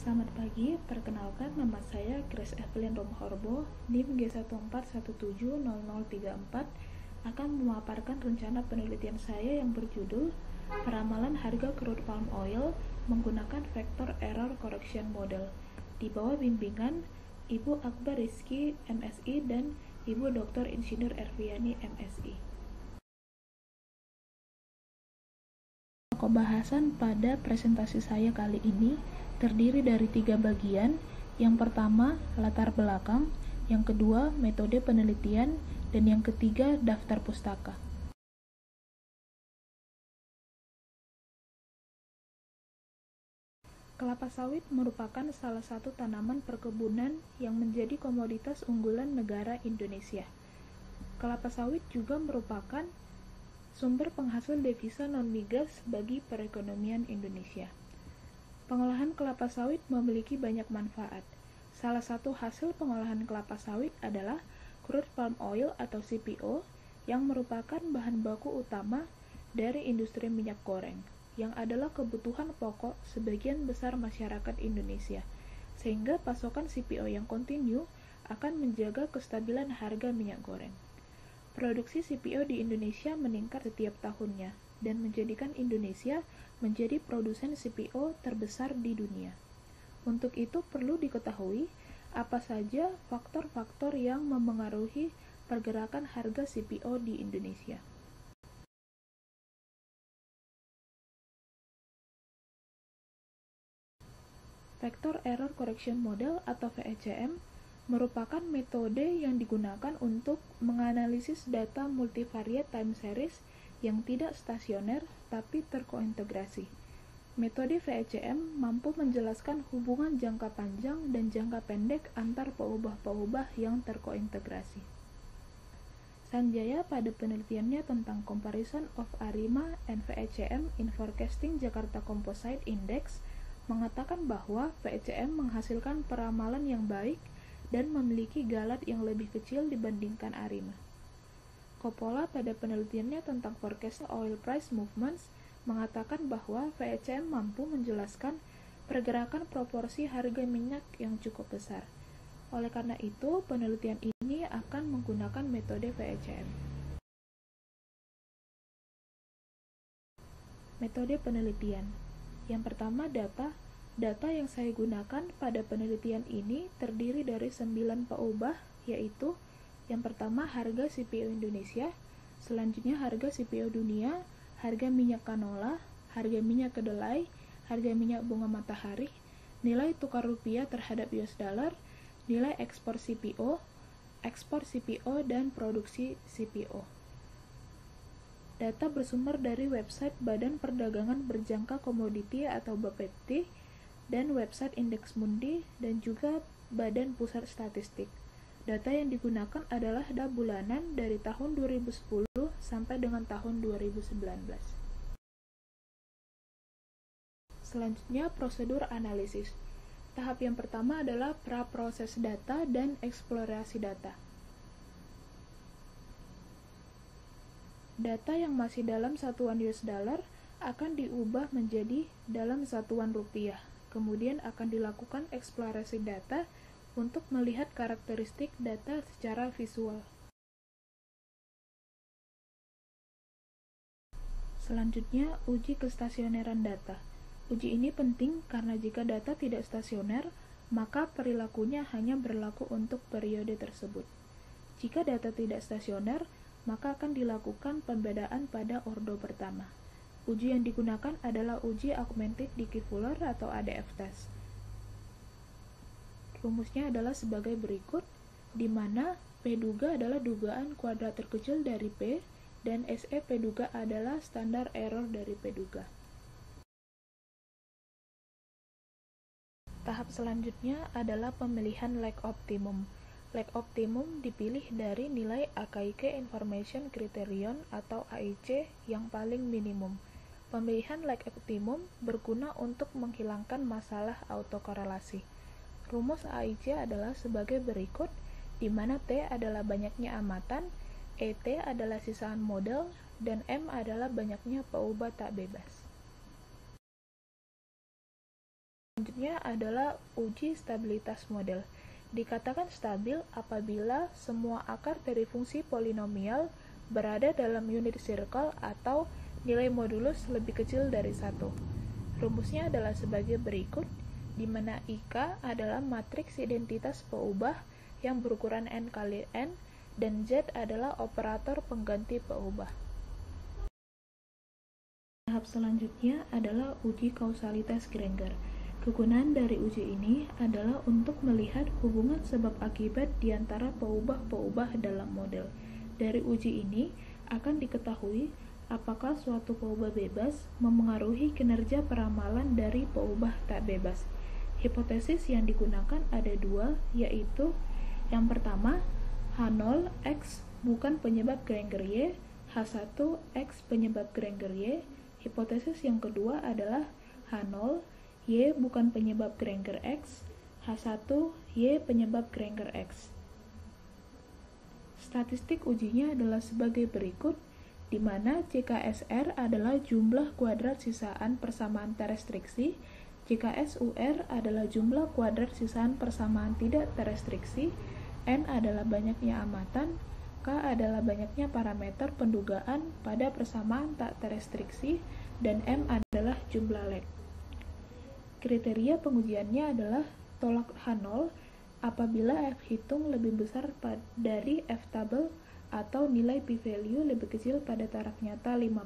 Selamat pagi, perkenalkan nama saya Grace Evelyn Romahorbo, NIM G14170034, akan memaparkan rencana penelitian saya yang berjudul Peramalan Harga Crude Palm Oil menggunakan Vector Error Correction Model di bawah bimbingan Ibu Akbar Rizky, MSI, dan Ibu Dr. Insinyur Erviani, MSI. Pembahasan pada presentasi saya kali ini terdiri dari 3 bagian. Yang pertama, latar belakang, yang kedua, metode penelitian, dan yang ketiga, daftar pustaka. Kelapa sawit merupakan salah satu tanaman perkebunan yang menjadi komoditas unggulan negara Indonesia. Kelapa sawit juga merupakan sumber penghasil devisa non-migas bagi perekonomian Indonesia. Pengolahan kelapa sawit memiliki banyak manfaat. Salah satu hasil pengolahan kelapa sawit adalah crude palm oil atau CPO yang merupakan bahan baku utama dari industri minyak goreng, yang adalah kebutuhan pokok sebagian besar masyarakat Indonesia, sehingga pasokan CPO yang kontinu akan menjaga kestabilan harga minyak goreng. Produksi CPO di Indonesia meningkat setiap tahunnya dan menjadikan Indonesia menjadi produsen CPO terbesar di dunia. Untuk itu perlu diketahui apa saja faktor-faktor yang memengaruhi pergerakan harga CPO di Indonesia. Vector Error Correction Model atau VECM merupakan metode yang digunakan untuk menganalisis data multivariate time series yang tidak stasioner tapi terkointegrasi. Metode VECM mampu menjelaskan hubungan jangka panjang dan jangka pendek antar peubah-peubah yang terkointegrasi. Sanjaya pada penelitiannya tentang Comparison of ARIMA and VECM in Forecasting Jakarta Composite Index mengatakan bahwa VECM menghasilkan peramalan yang baik dan memiliki galat yang lebih kecil dibandingkan ARIMA. Coppola pada penelitiannya tentang forecast oil price movements mengatakan bahwa VECM mampu menjelaskan pergerakan proporsi harga minyak yang cukup besar. Oleh karena itu, penelitian ini akan menggunakan metode VECM. Metode penelitian. Yang pertama, data. Data yang saya gunakan pada penelitian ini terdiri dari 9 peubah, yaitu yang pertama harga CPO Indonesia, selanjutnya harga CPO dunia, harga minyak kanola, harga minyak kedelai, harga minyak bunga matahari, nilai tukar rupiah terhadap US dollar, nilai ekspor CPO, dan produksi CPO. Data bersumber dari website Badan Perdagangan Berjangka Komoditi atau Bapepti, dan website Indeks Mundi, dan juga Badan Pusat Statistik. Data yang digunakan adalah data bulanan dari tahun 2010 sampai dengan tahun 2019. Selanjutnya, prosedur analisis. Tahap yang pertama adalah pra-proses data dan eksplorasi data. Data yang masih dalam satuan US dollar akan diubah menjadi dalam satuan rupiah. Kemudian akan dilakukan eksplorasi data untuk melihat karakteristik data secara visual. Selanjutnya, uji kestasioneran data. Uji ini penting karena jika data tidak stasioner, maka perilakunya hanya berlaku untuk periode tersebut. Jika data tidak stasioner, maka akan dilakukan pembedaan pada ordo pertama. Uji yang digunakan adalah uji Augmented Dickey Fuller atau ADF test. Rumusnya adalah sebagai berikut, di mana P duga adalah dugaan kuadrat terkecil dari P, dan SE P duga adalah standar error dari P duga. Tahap selanjutnya adalah pemilihan lag optimum. Lag optimum dipilih dari nilai Akaike Information Criterion atau AIC yang paling minimum. Pemilihan lag optimum berguna untuk menghilangkan masalah autokorelasi. Rumus AIC adalah sebagai berikut, di mana T adalah banyaknya amatan, ET adalah sisaan model, dan M adalah banyaknya peubah tak bebas. Selanjutnya adalah uji stabilitas model. Dikatakan stabil apabila semua akar dari fungsi polinomial berada dalam unit circle atau nilai modulus lebih kecil dari 1. Rumusnya adalah sebagai berikut, di mana IK adalah matriks identitas peubah yang berukuran n kali n, dan Z adalah operator pengganti peubah. Tahap selanjutnya adalah uji kausalitas Granger. Kegunaan dari uji ini adalah untuk melihat hubungan sebab akibat di antara peubah-peubah dalam model. Dari uji ini akan diketahui apakah suatu peubah bebas memengaruhi kinerja peramalan dari peubah tak bebas. Hipotesis yang digunakan ada dua, yaitu yang pertama, H0 X bukan penyebab Granger Y, H1 X penyebab Granger Y. Hipotesis yang kedua adalah H0 Y bukan penyebab Granger X, H1 Y penyebab Granger X. Statistik ujinya adalah sebagai berikut, di mana JKSR adalah jumlah kuadrat sisaan persamaan terrestriksi, JKSUR adalah jumlah kuadrat sisaan persamaan tidak terrestriksi, N adalah banyaknya amatan, K adalah banyaknya parameter pendugaan pada persamaan tak terrestriksi, dan M adalah jumlah leg. Kriteria pengujiannya adalah tolak H0 apabila F hitung lebih besar dari F tabel atau nilai p-value lebih kecil pada taraf nyata 5%.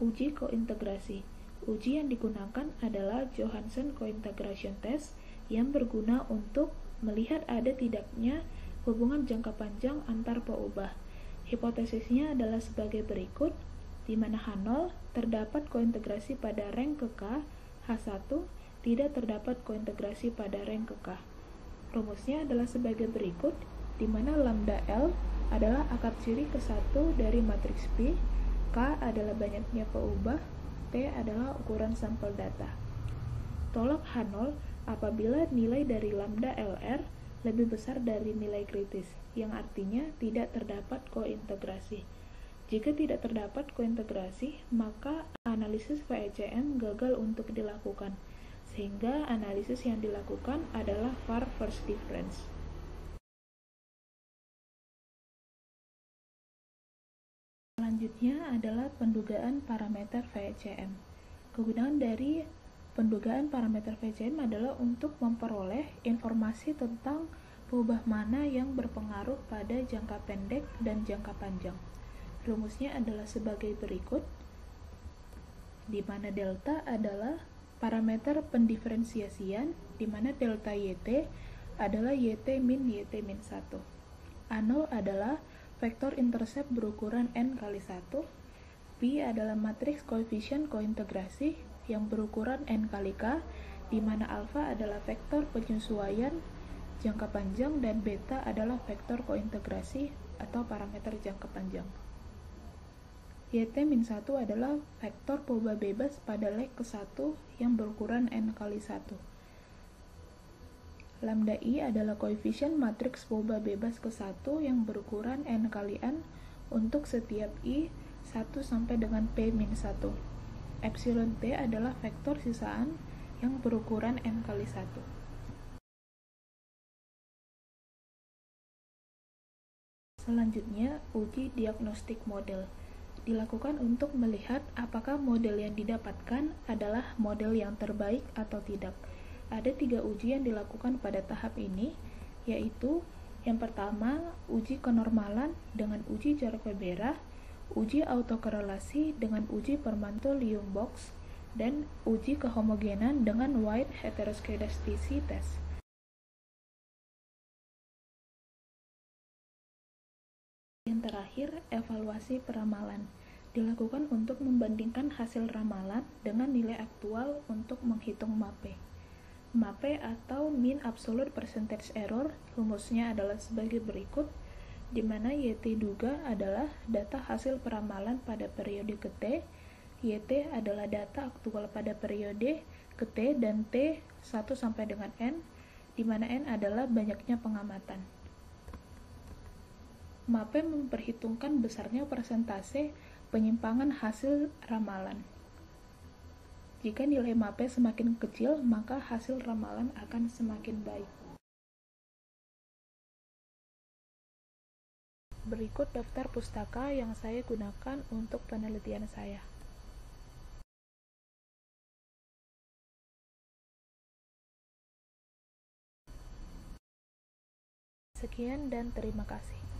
Uji kointegrasi. Uji yang digunakan adalah Johansen Cointegration Test yang berguna untuk melihat ada tidaknya hubungan jangka panjang antar peubah. Hipotesisnya adalah sebagai berikut, di mana H0 terdapat kointegrasi pada rank ke K, H1 tidak terdapat kointegrasi pada rank ke K. Rumusnya adalah sebagai berikut, di mana lambda L adalah akar ciri ke-1 dari matriks P, K adalah banyaknya peubah, T adalah ukuran sampel data. Tolak H0 apabila nilai dari lambda LR lebih besar dari nilai kritis, yang artinya tidak terdapat kointegrasi. Jika tidak terdapat kointegrasi, maka analisis VECM gagal untuk dilakukan, sehingga analisis yang dilakukan adalah var first difference. Selanjutnya adalah pendugaan parameter VECM. Kegunaan dari pendugaan parameter VECM adalah untuk memperoleh informasi tentang peubah mana yang berpengaruh pada jangka pendek dan jangka panjang. Rumusnya adalah sebagai berikut, di mana delta adalah parameter pendiferensiasian, di mana delta YT adalah YT min YT min 1. A0 adalah vektor intercept berukuran n kali 1. P adalah matriks koefisien kointegrasi yang berukuran n kali K, di mana alfa adalah vektor penyesuaian jangka panjang dan beta adalah vektor kointegrasi atau parameter jangka panjang. YT-1 adalah vektor peubah bebas pada leg ke-1 yang berukuran n kali 1. Lambda I adalah koefisien matriks peubah bebas ke-1 yang berukuran n kali n untuk setiap I 1 sampai dengan P-1. Epsilon T adalah vektor sisaan yang berukuran n kali 1. Selanjutnya, uji diagnostik model. Dilakukan untuk melihat apakah model yang didapatkan adalah model yang terbaik atau tidak. Ada 3 uji yang dilakukan pada tahap ini, yaitu yang pertama, uji kenormalan dengan uji jarak Webera, uji autokorelasi dengan uji Permanto-Liouville-Box, dan uji kehomogenan dengan White heteroscedasticity test. Yang terakhir, evaluasi peramalan. Dilakukan untuk membandingkan hasil ramalan dengan nilai aktual untuk menghitung MAPE. MAPE atau Mean Absolute Percentage Error, rumusnya adalah sebagai berikut, di mana YT duga adalah data hasil peramalan pada periode ke T, YT adalah data aktual pada periode ke T, dan T 1 sampai dengan N, di mana N adalah banyaknya pengamatan. MAPE memperhitungkan besarnya persentase penyimpangan hasil ramalan. Jika nilai MAPE semakin kecil, maka hasil ramalan akan semakin baik. Berikut daftar pustaka yang saya gunakan untuk penelitian saya. Sekian dan terima kasih.